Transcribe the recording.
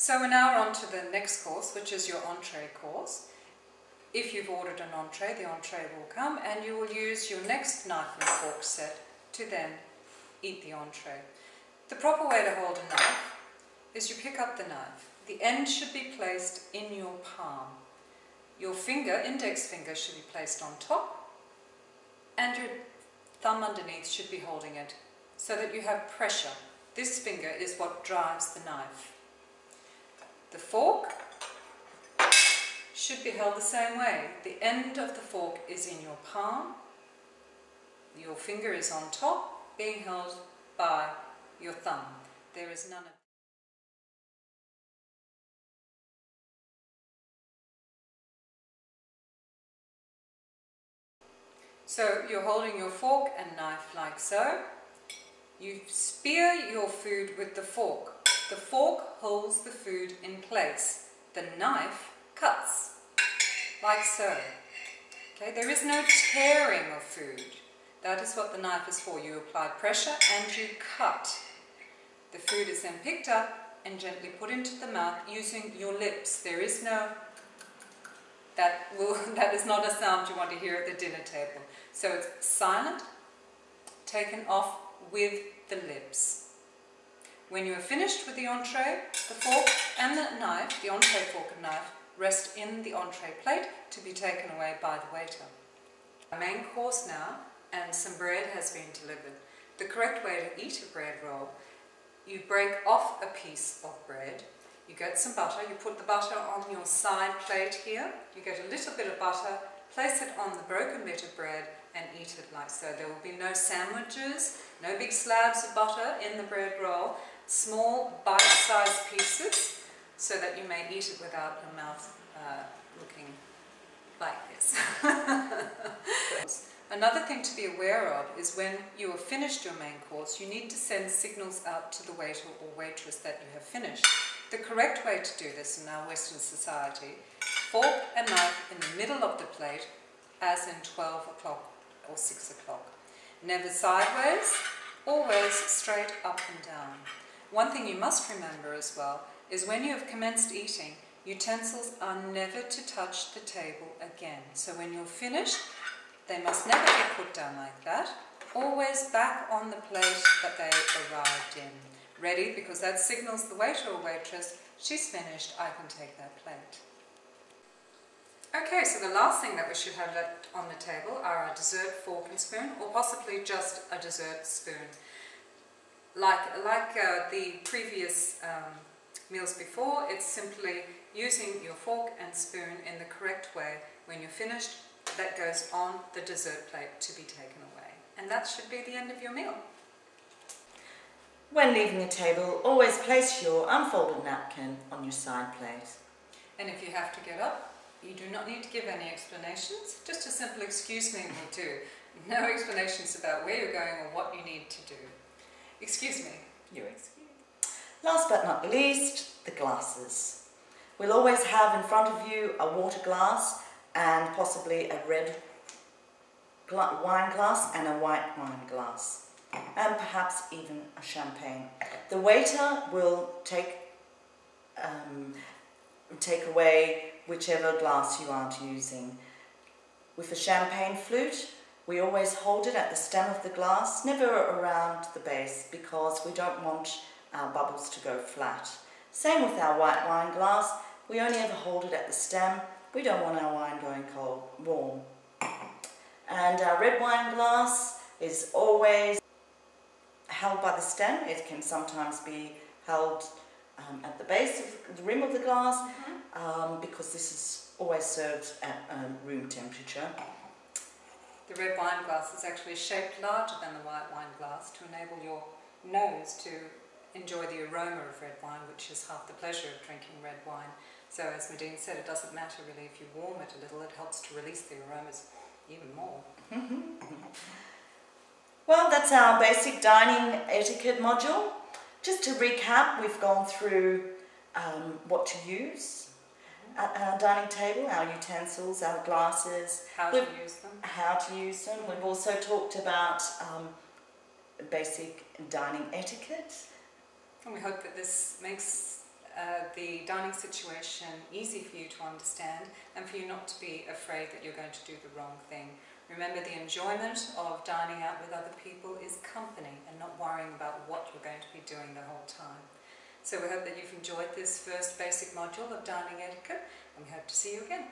So we're now on to the next course, which is your entree course. If you've ordered an entree, the entree will come and you will use your next knife and fork set to then eat the entree. The proper way to hold a knife is you pick up the knife. The end should be placed in your palm. Your finger, index finger, should be placed on top and your thumb underneath should be holding it so that you have pressure. This finger is what drives the knife. The fork should be held the same way. The end of the fork is in your palm. Your finger is on top, being held by your thumb. There is none of So you're holding your fork and knife like so. You spear your food with the fork. The fork holds the food in place. The knife cuts, like so. Okay, there is no tearing of food. That is what the knife is for. You apply pressure and you cut. The food is then picked up and gently put into the mouth using your lips. There is no, that is not a sound you want to hear at the dinner table. So it's silent, taken off with the lips. When you are finished with the entree, the fork and the knife, the entree fork and knife, rest in the entree plate to be taken away by the waiter. Our main course now, and some bread has been delivered. The correct way to eat a bread roll, you break off a piece of bread, you get some butter, you put the butter on your side plate here, you get a little bit of butter, place it on the broken bit of bread and eat it like so. There will be no sandwiches, no big slabs of butter in the bread roll, small bite-sized pieces so that you may eat it without your mouth looking like this. Another thing to be aware of is when you have finished your main course, you need to send signals out to the waiter or waitress that you have finished. The correct way to do this in our Western society, fork and knife in the middle of the plate, as in 12 o'clock or 6 o'clock. Never sideways, always straight up and down. One thing you must remember as well is when you have commenced eating, utensils are never to touch the table again. So when you're finished, they must never be put down like that. Always back on the plate that they arrived in. Ready, because that signals the waiter or waitress, she's finished, I can take that plate. Okay, so the last thing that we should have left on the table are our dessert fork and spoon, or possibly just a dessert spoon. Like the previous meals before, it's simply using your fork and spoon in the correct way. When you're finished, that goes on the dessert plate to be taken away. And that should be the end of your meal. When leaving the table, always place your unfolded napkin on your side plate. And if you have to get up, you do not need to give any explanations. Just a simple excuse me will do. No explanations about where you're going or what you need to do. Excuse me. You're excused. Last but not least, the glasses. We'll always have in front of you a water glass and possibly a red wine glass and a white wine glass, and perhaps even a champagne. The waiter will take away whichever glass you aren't using. With a champagne flute, we always hold it at the stem of the glass, never around the base, because we don't want our bubbles to go flat. Same with our white wine glass, we only ever hold it at the stem. We don't want our wine going cold, warm. And our red wine glass is always held by the stem. It can sometimes be held at the base of the rim of the glass, because this is always served at room temperature. The red wine glass is actually shaped larger than the white wine glass to enable your nose to enjoy the aroma of red wine, which is half the pleasure of drinking red wine. So as Medine said, it doesn't matter really if you warm it a little, it helps to release the aromas even more. Well, that's our basic dining etiquette module. Just to recap, we've gone through what to use at our dining table, our utensils, our glasses. How to use them. How to use them. We've also talked about basic dining etiquette. And we hope that this makes the dining situation easy for you to understand and for you not to be afraid that you're going to do the wrong thing. Remember, the enjoyment of dining out with other people is company and not worrying about what you're going to be doing the whole time. So we hope that you've enjoyed this first basic module of dining etiquette, and we hope to see you again.